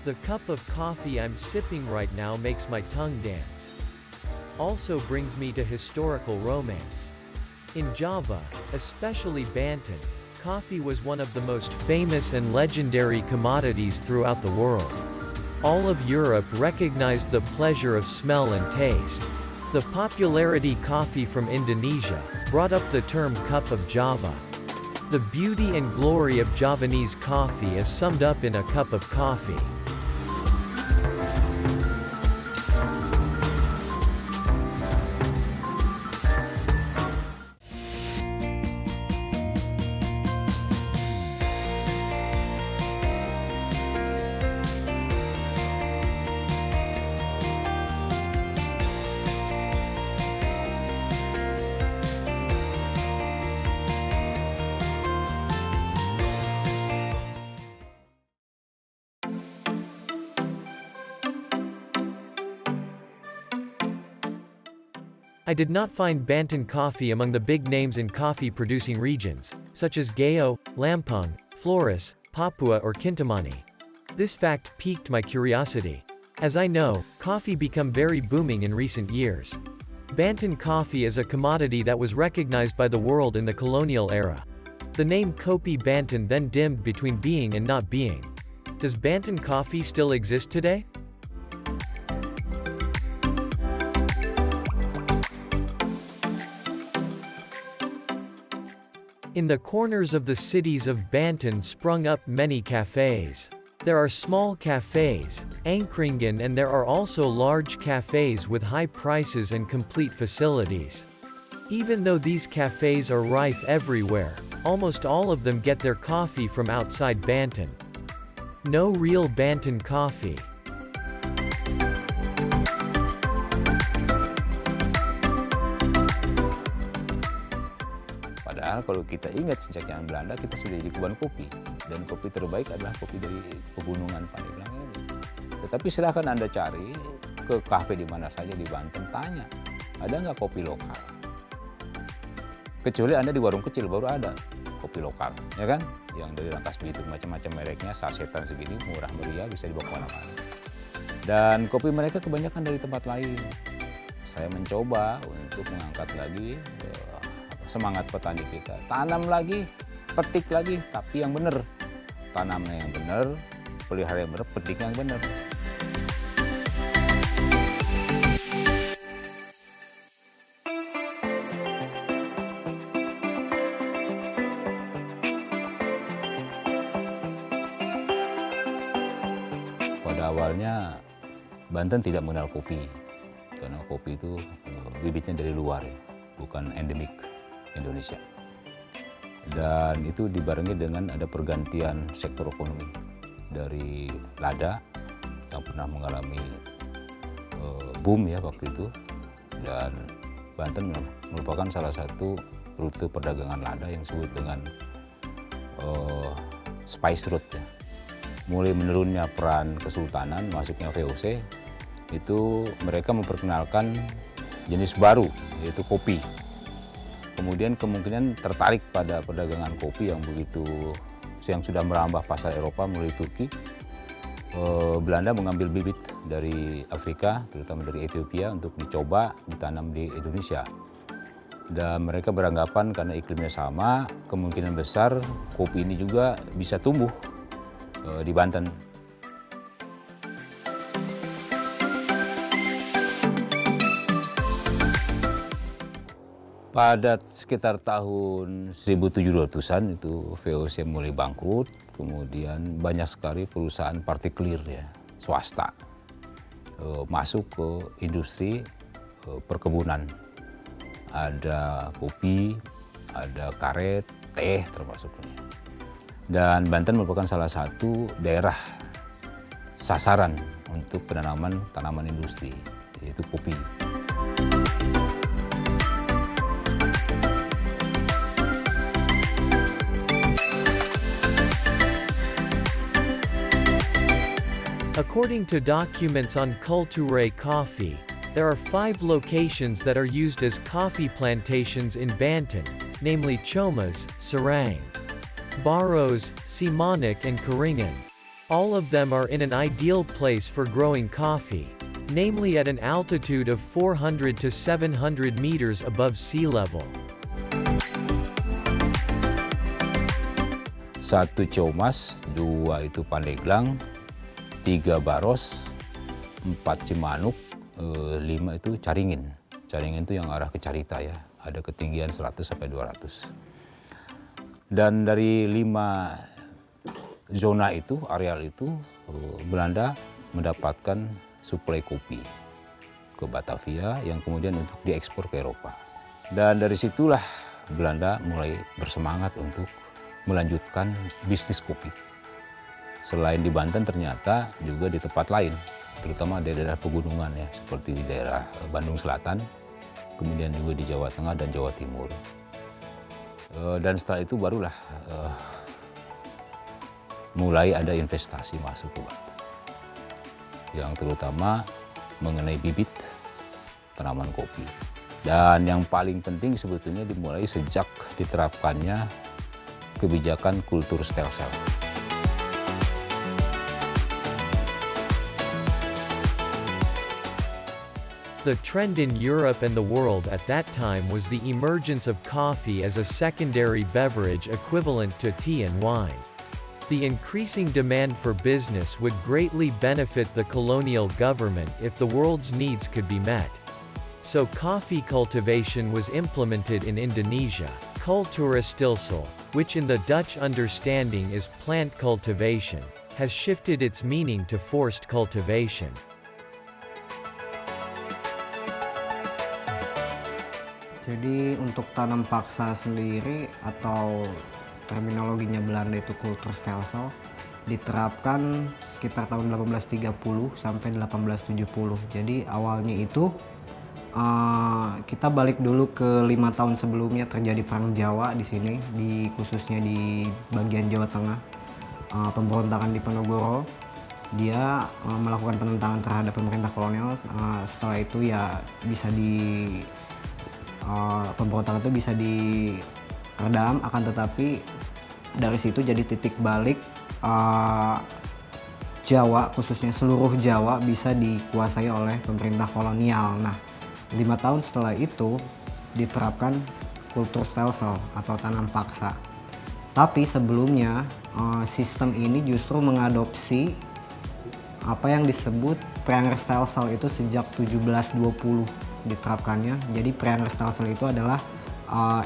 The cup of coffee I'm sipping right now makes my tongue dance. Also brings me to historical romance. In Java, especially Banten, coffee was one of the most famous and legendary commodities throughout the world. All of Europe recognized the pleasure of smell and taste. The popularity coffee from Indonesia brought up the term cup of Java. The beauty and glory of Javanese coffee is summed up in a cup of coffee. I did not find Banten coffee among the big names in coffee-producing regions, such as Gayo, Lampung, Flores, Papua or Kintamani. This fact piqued my curiosity. As I know, coffee became very booming in recent years. Banten coffee is a commodity that was recognized by the world in the colonial era. The name Kopi Banten then dimmed between being and not being. Does Banten coffee still exist today? In the corners of the cities of Banten sprung up many cafes. There are small cafes, Angkringan, and there are also large cafes with high prices and complete facilities. Even though these cafes are rife everywhere, almost all of them get their coffee from outside Banten. No real Banten coffee. Padahal kalau kita ingat sejak zaman Belanda kita sudah jadi kuban kopi, dan kopi terbaik adalah kopi dari pegunungan Pandeglang ini. Tetapi silahkan Anda cari ke kafe di mana saja di Banten, tanya, ada nggak kopi lokal? Kecuali Anda di warung kecil baru ada kopi lokal, ya kan? Yang dari Rangkas Bitung, macam-macam mereknya, sasetan segini, murah meriah, bisa dibawa kemana-mana. Dan kopi mereka kebanyakan dari tempat lain. Saya mencoba untuk mengangkat lagi semangat petani kita. Tanam lagi, petik lagi, tapi yang benar. Tanamnya yang benar, pelihara yang benar, petik yang benar. Pada awalnya, Banten tidak mengenal kopi. Karena kopi itu bibitnya dari luar, ya, bukan endemik Indonesia. Dan itu dibarengi dengan ada pergantian sektor ekonomi dari lada yang pernah mengalami boom ya waktu itu, dan Banten merupakan salah satu rute perdagangan lada yang disebut dengan spice route ya. Mulai menurunnya peran kesultanan, masuknya VOC, itu mereka memperkenalkan jenis baru yaitu kopi. Kemudian kemungkinan tertarik pada perdagangan kopi yang sudah merambah pasar Eropa mulai Turki. Belanda mengambil bibit dari Afrika, terutama dari Ethiopia, untuk dicoba ditanam di Indonesia. Dan mereka beranggapan karena iklimnya sama, kemungkinan besar kopi ini juga bisa tumbuh di Banten. Pada sekitar tahun 1700-an itu VOC mulai bangkrut, kemudian banyak sekali perusahaan partikelir ya, swasta masuk ke industri perkebunan. Ada kopi, ada karet, teh termasuknya. Dan Banten merupakan salah satu daerah sasaran untuk penanaman tanaman industri, yaitu kopi. According to documents on Culture Coffee, there are 5 locations that are used as coffee plantations in Banten, namely Chomas, Serang, Baros, Simonik and Karingan. All of them are in an ideal place for growing coffee, namely at an altitude of 400 to 700 meters above sea level. 1 Ciamas, 2 itu Pandeglang, 3 Baros, 4 Cimanuk, 5 itu Caringin. Caringin itu yang arah ke Carita ya, ada ketinggian 100 sampai 200. Dan dari 5 zona itu, areal itu, Belanda mendapatkan suplai kopi ke Batavia yang kemudian untuk diekspor ke Eropa. Dan dari situlah Belanda mulai bersemangat untuk melanjutkan bisnis kopi. Selain di Banten ternyata juga di tempat lain, terutama di daerah pegunungan ya, seperti di daerah Bandung Selatan, kemudian juga di Jawa Tengah dan Jawa Timur. Dan setelah itu barulah mulai ada investasi masuk ke Banten, yang terutama mengenai bibit tanaman kopi. Dan yang paling penting sebetulnya dimulai sejak diterapkannya kebijakan kultur stelsel. The trend in Europe and the world at that time was the emergence of coffee as a secondary beverage equivalent to tea and wine. The increasing demand for business would greatly benefit the colonial government if the world's needs could be met. So coffee cultivation was implemented in Indonesia. Cultuurstilsel, which in the Dutch understanding is plant cultivation, has shifted its meaning to forced cultivation. Jadi untuk tanam paksa sendiri atau terminologinya Belanda itu Kulturstelsel diterapkan sekitar tahun 1830 sampai 1870. Jadi awalnya itu kita balik dulu ke 5 tahun sebelumnya terjadi perang Jawa di sini, khususnya di bagian Jawa Tengah, pemberontakan di Penogoro. Dia melakukan penentangan terhadap pemerintah kolonial. Setelah itu ya bisa pemberontakan itu bisa diredam, akan tetapi dari situ jadi titik balik Jawa, khususnya seluruh Jawa bisa dikuasai oleh pemerintah kolonial. Nah, 5 tahun setelah itu diterapkan Kulturstelsel atau tanam paksa. Tapi sebelumnya sistem ini justru mengadopsi apa yang disebut Preangerstelsel itu sejak 1720 diterapkannya. Jadi Preangerstelsel itu adalah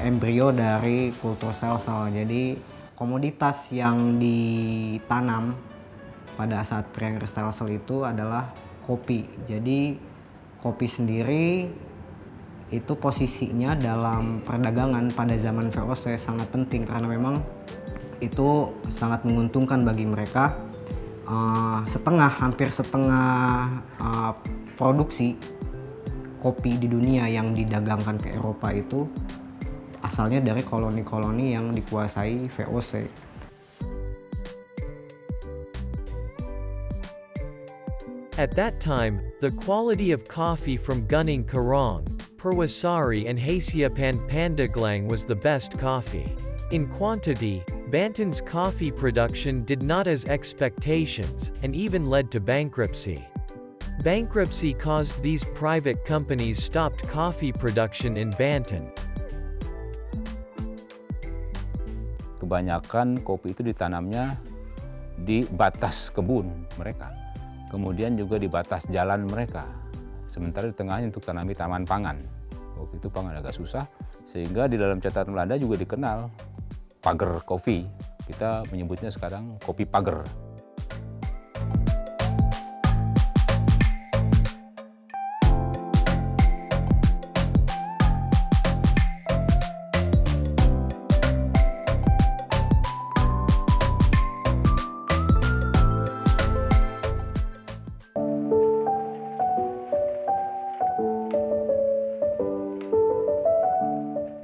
embrio dari Kulturstelsel. Jadi komoditas yang ditanam pada saat Preangerstelsel itu adalah kopi. Jadi kopi sendiri itu posisinya dalam perdagangan pada zaman VOC sangat penting karena memang itu sangat menguntungkan bagi mereka. Hampir setengah produksi kopi di dunia yang didagangkan ke Eropa itu asalnya dari koloni-koloni yang dikuasai VOC. At that time, the quality of coffee from Gunung Karang, Purwasari and Hasiapan Pandeglang was the best coffee. In quantity, Banten's coffee production did not as expectations, and even led to bankruptcy. Bankruptcy caused these private companies stopped coffee production in Banten. Kebanyakan kopi itu ditanamnya di batas kebun mereka, kemudian juga di batas jalan mereka, sementara di tengahnya untuk tanami taman pangan. Waktu itu pangan agak susah, sehingga di dalam catatan Belanda juga dikenal pagar kopi. Kita menyebutnya sekarang kopi pagar.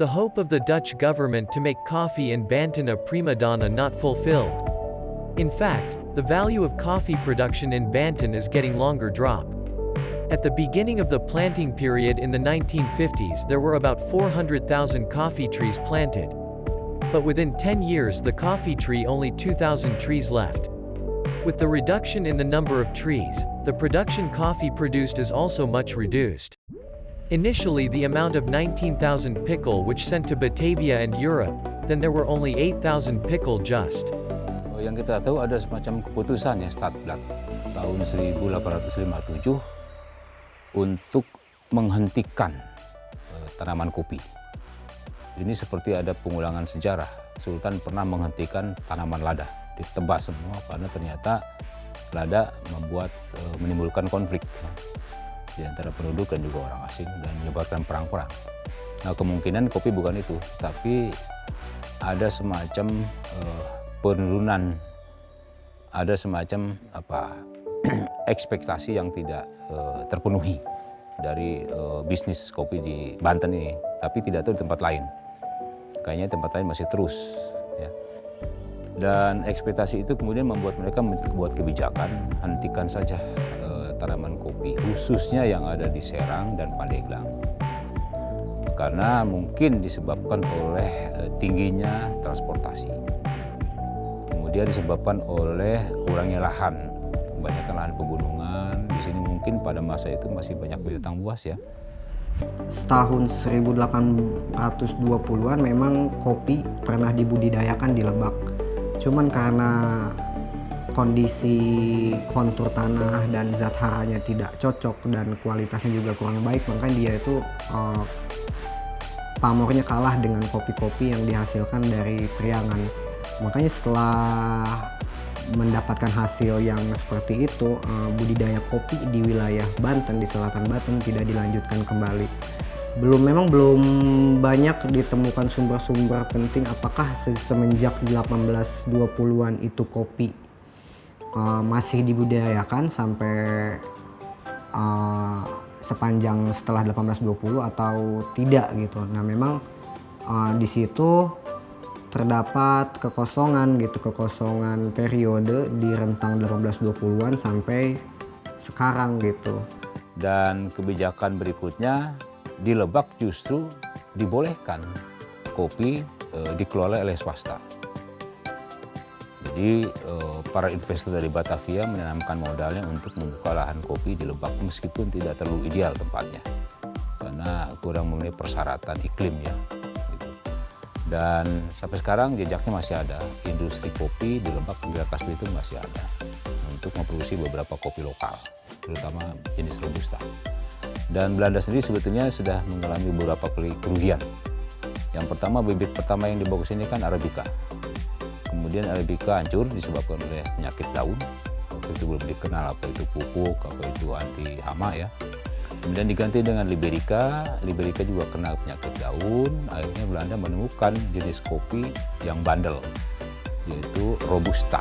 The hope of the Dutch government to make coffee in Banten a prima donna not fulfilled. In fact, the value of coffee production in Banten is getting longer drop. At the beginning of the planting period in the 1950s there were about 400,000 coffee trees planted. But within 10 years the coffee tree only 2,000 trees left. With the reduction in the number of trees, the production coffee produced is also much reduced. Initially the amount of 19,000 pickle which sent to Batavia and Europe, then there were only 8,000 pickle just. Yang kita tahu ada semacam keputusan ya Stadtblad tahun 1857 untuk menghentikan tanaman kopi. Ini seperti ada pengulangan sejarah. Sultan pernah menghentikan tanaman lada, ditebas semua karena ternyata lada menimbulkan konflik di antara penduduk dan juga orang asing dan menyebabkan perang-perang. Nah, kemungkinan kopi bukan itu, tapi ada semacam penurunan, ada semacam ekspektasi yang tidak terpenuhi dari bisnis kopi di Banten ini, tapi tidak tahu di tempat lain. Kayaknya tempat lain masih terus. Ya. Dan ekspektasi itu kemudian membuat mereka membuat kebijakan, hentikan saja tanaman kopi, khususnya yang ada di Serang dan Pandeglang. Karena mungkin disebabkan oleh tingginya transportasi. Kemudian disebabkan oleh kurangnya lahan, kebanyakan lahan pegunungan. Di sini mungkin pada masa itu masih banyak binatang buas ya. Tahun 1820-an memang kopi pernah dibudidayakan di Lebak. Cuman karena kondisi kontur tanah dan zat haranya tidak cocok dan kualitasnya juga kurang baik, maka dia itu pamornya kalah dengan kopi-kopi yang dihasilkan dari Priangan. Makanya setelah mendapatkan hasil yang seperti itu, budidaya kopi di wilayah Banten, di selatan Banten tidak dilanjutkan kembali. Memang belum banyak ditemukan sumber-sumber penting apakah semenjak 1820-an itu kopi masih dibudidayakan sampai sepanjang setelah 1820 atau tidak gitu. Nah, memang di situ terdapat kekosongan periode di rentang 1820-an sampai sekarang gitu. Dan kebijakan berikutnya di Lebak justru dibolehkan kopi dikelola oleh swasta. Jadi para investor dari Batavia menanamkan modalnya untuk membuka lahan kopi di Lebak meskipun tidak terlalu ideal tempatnya karena kurang memenuhi persyaratan iklim ya. Dan sampai sekarang jejaknya masih ada. Industri kopi di Lebak hingga Kasbi itu masih ada untuk memproduksi beberapa kopi lokal, terutama jenis Robusta. Dan Belanda sendiri sebetulnya sudah mengalami beberapa kali kerugian. Yang pertama, bibit pertama yang dibawa ke sini kan Arabica. Kemudian Arabica hancur disebabkan oleh penyakit daun. Waktu itu belum dikenal apa itu pupuk, apa itu anti hama ya. Kemudian diganti dengan Liberica. Liberica juga kena penyakit daun. Akhirnya Belanda menemukan jenis kopi yang bandel, yaitu Robusta.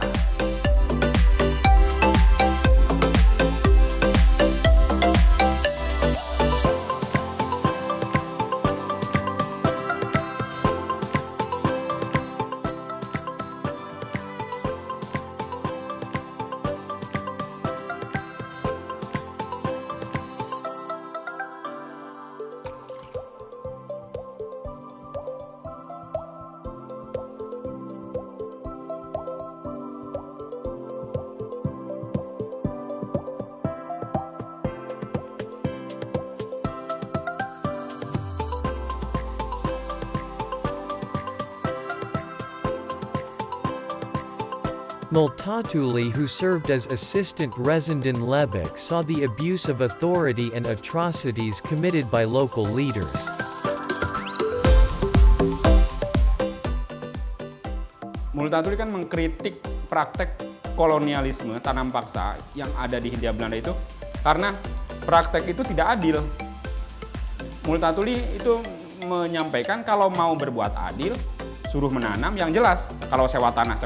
Multatuli, who served as assistant resident in Lebak, saw the abuse of authority and atrocities committed by local leaders. Multatuli kan mengkritik praktek kolonialisme tanam paksa yang ada di Hindia Belanda itu karena praktek itu tidak adil. Multatuli itu menyampaikan kalau mau berbuat adil, suruh menanam yang jelas. Kalau sewa tanah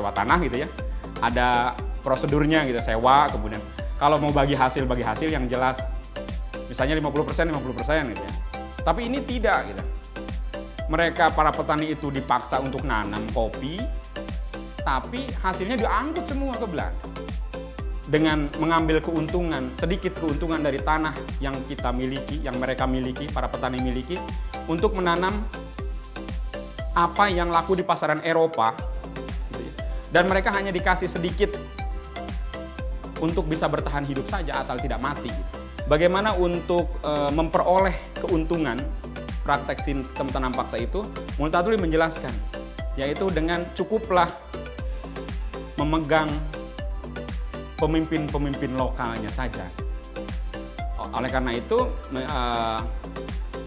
gitu ya. Ada prosedurnya gitu, sewa, kemudian kalau mau bagi hasil yang jelas. Misalnya 50% gitu ya. Tapi ini tidak gitu. Mereka para petani itu dipaksa untuk nanam kopi, tapi hasilnya diangkut semua ke Belanda. Dengan mengambil keuntungan, sedikit keuntungan dari tanah yang kita miliki, yang mereka miliki, para petani miliki, untuk menanam apa yang laku di pasaran Eropa. Dan mereka hanya dikasih sedikit untuk bisa bertahan hidup saja asal tidak mati. Bagaimana untuk memperoleh keuntungan praktek sistem tanam paksa itu, Multatuli menjelaskan, yaitu dengan cukuplah memegang pemimpin-pemimpin lokalnya saja. Oleh karena itu,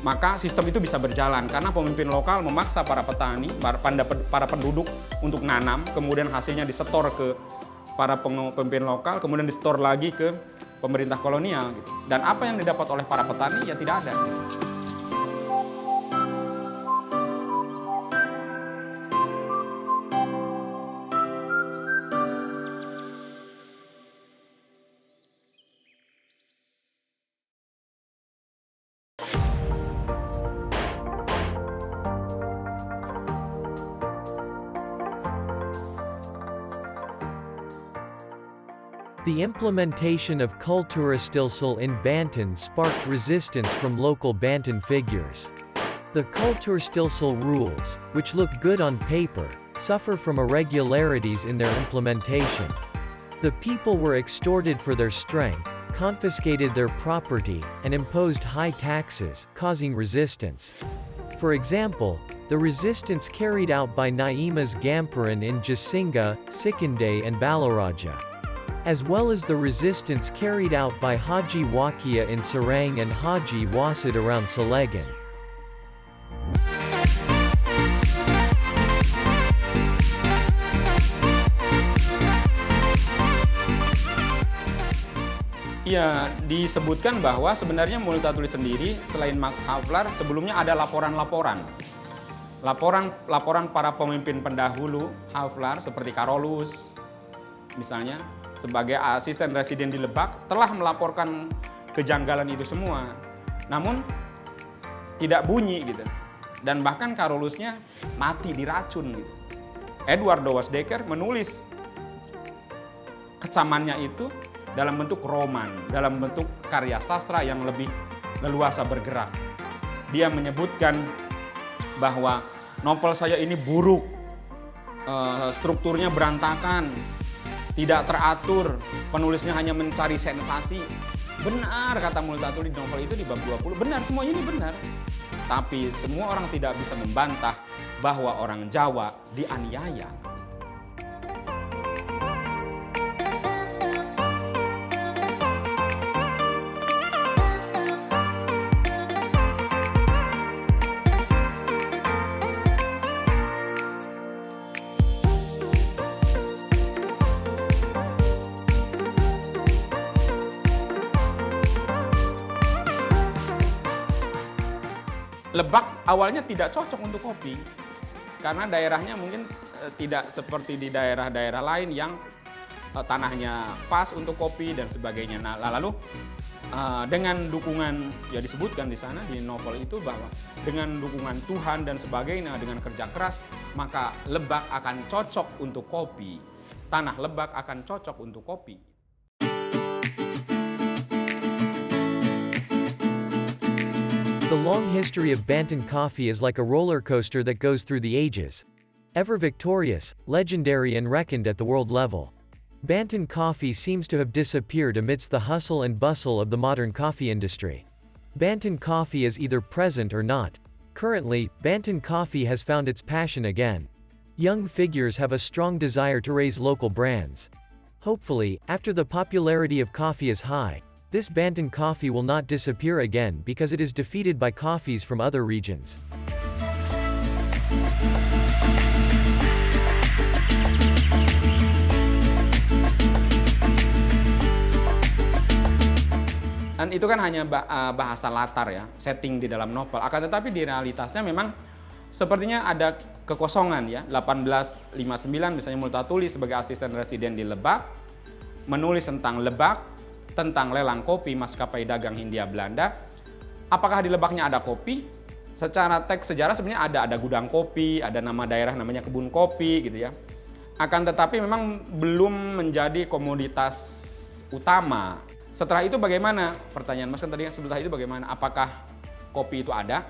maka sistem itu bisa berjalan karena pemimpin lokal memaksa para petani, para penduduk untuk nanam, kemudian hasilnya disetor ke para pemimpin lokal, kemudian disetor lagi ke pemerintah kolonial. Gitu. Dan apa yang didapat oleh para petani ya tidak ada. The implementation of Kulturstilsel in Banten sparked resistance from local Banten figures. The Kulturstilsel rules, which look good on paper, suffer from irregularities in their implementation. The people were extorted for their strength, confiscated their property, and imposed high taxes, causing resistance. For example, the resistance carried out by Naimas Gampuran in Jasinga, Sikinde and Balaraja, as well as the resistance carried out by Haji Wakia in Sarang and Haji Wasid around Salegan. Ya, disebutkan bahwa sebenarnya Multatuli sendiri selain Max Havelaar sebelumnya ada laporan para pemimpin pendahulu Havelaar seperti Carolus misalnya sebagai asisten residen di Lebak telah melaporkan kejanggalan itu semua. Namun tidak bunyi gitu. Dan bahkan Carolusnya mati diracun gitu. Edward Douwes-Dekker menulis kecamannya itu dalam bentuk roman, dalam bentuk karya sastra yang lebih leluasa bergerak. Dia menyebutkan bahwa novel saya ini buruk, strukturnya berantakan, tidak teratur, penulisnya hanya mencari sensasi. Benar kata Multatuli di novel itu di bab 20, benar, semuanya ini benar. Tapi semua orang tidak bisa membantah bahwa orang Jawa dianiaya. Lebak awalnya tidak cocok untuk kopi karena daerahnya mungkin tidak seperti di daerah-daerah lain yang tanahnya pas untuk kopi dan sebagainya. Nah, lalu dengan dukungan ya disebutkan di sana di novel itu bahwa dengan dukungan Tuhan dan sebagainya, dengan kerja keras, maka Lebak akan cocok untuk kopi. Tanah Lebak akan cocok untuk kopi. The long history of Banten coffee is like a roller coaster that goes through the ages. Ever victorious, legendary and reckoned at the world level. Banten coffee seems to have disappeared amidst the hustle and bustle of the modern coffee industry. Banten coffee is either present or not. Currently, Banten coffee has found its passion again. Young figures have a strong desire to raise local brands. Hopefully, after the popularity of coffee is high, this Banten coffee will not disappear again because it is defeated by coffees from other regions. Dan itu kan hanya bahasa latar ya, setting di dalam novel. Akan tetapi di realitasnya memang sepertinya ada kekosongan ya. 1859 misalnya Multatuli sebagai asisten residen di Lebak menulis tentang Lebak, tentang lelang kopi maskapai dagang Hindia Belanda. Apakah di Lebaknya ada kopi? Secara teks sejarah sebenarnya ada gudang kopi, ada nama daerah namanya kebun kopi gitu ya. Akan tetapi memang belum menjadi komoditas utama. Setelah itu bagaimana? Pertanyaan Mas kan tadi setelah itu bagaimana? Apakah kopi itu ada?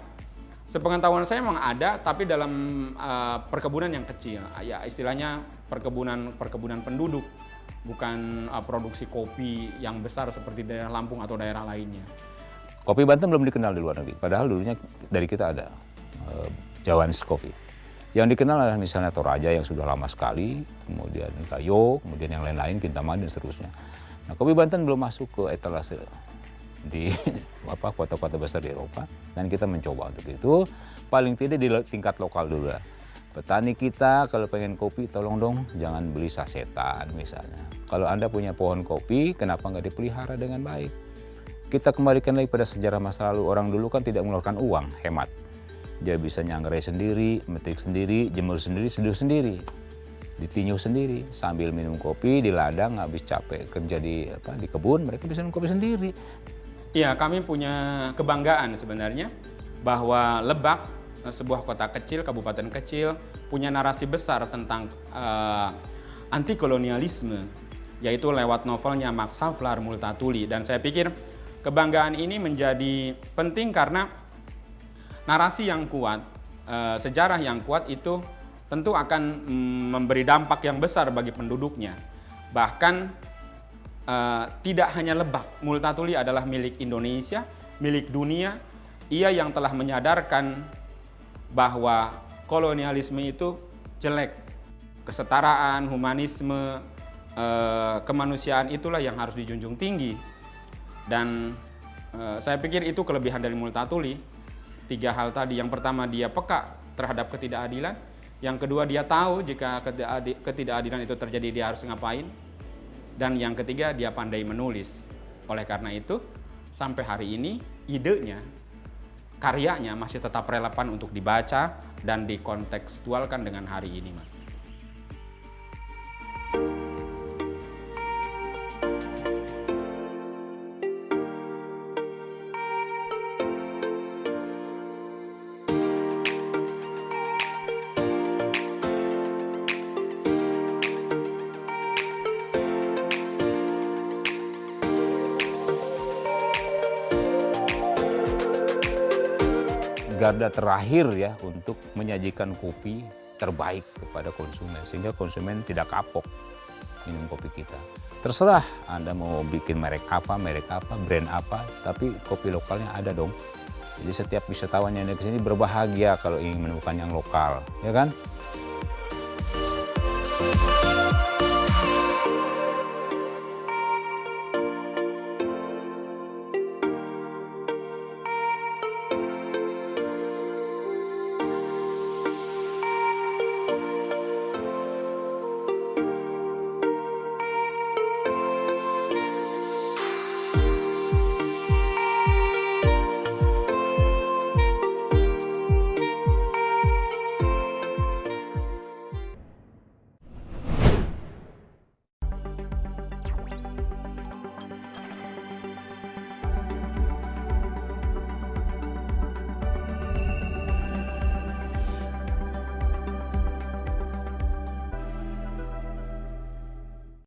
Sepengetahuan saya memang ada, tapi dalam perkebunan yang kecil. Ya istilahnya perkebunan penduduk, bukan produksi kopi yang besar seperti daerah Lampung atau daerah lainnya. Kopi Banten belum dikenal di luar negeri, padahal dulunya dari kita ada Javanese Coffee. Yang dikenal adalah misalnya Toraja yang sudah lama sekali, kemudian Gayo, kemudian yang lain-lain, Kintamani dan seterusnya. Nah, kopi Banten belum masuk ke etalase di kota-kota besar di Eropa, dan kita mencoba untuk itu, paling tidak di tingkat lokal dulu lah. Petani kita kalau pengen kopi, tolong dong jangan beli sasetan misalnya. Kalau Anda punya pohon kopi, kenapa nggak dipelihara dengan baik? Kita kembalikan lagi pada sejarah masa lalu. Orang dulu kan tidak mengeluarkan uang, hemat. Dia bisa nyangrai sendiri, metik sendiri, jemur sendiri, seduh sendiri, ditinyu sendiri, sambil minum kopi di ladang, habis capek kerja di kebun, mereka bisa minum kopi sendiri. Iya, kami punya kebanggaan sebenarnya bahwa Lebak, sebuah kota kecil, kabupaten kecil, punya narasi besar tentang anti kolonialisme, yaitu lewat novelnya Max Havelaar, Multatuli. Dan saya pikir kebanggaan ini menjadi penting karena narasi yang kuat, sejarah yang kuat itu tentu akan memberi dampak yang besar bagi penduduknya. Bahkan tidak hanya Lebak, Multatuli adalah milik Indonesia, milik dunia. Ia yang telah menyadarkan bahwa kolonialisme itu jelek. Kesetaraan, humanisme, kemanusiaan itulah yang harus dijunjung tinggi. Dan saya pikir itu kelebihan dari Multatuli. 3 hal tadi. Yang pertama, dia peka terhadap ketidakadilan. Yang kedua, dia tahu jika ketidakadilan itu terjadi dia harus ngapain. Dan yang ketiga, dia pandai menulis. Oleh karena itu, sampai hari ini idenya, karyanya masih tetap relevan untuk dibaca dan dikontekstualkan dengan hari ini, Mas. Garda terakhir ya untuk menyajikan kopi terbaik kepada konsumen, sehingga konsumen tidak kapok minum kopi kita. Terserah Anda mau bikin merek apa, brand apa, tapi kopi lokalnya ada dong. Jadi setiap wisatawan yang ada ke sini berbahagia kalau ingin menemukan yang lokal, ya kan?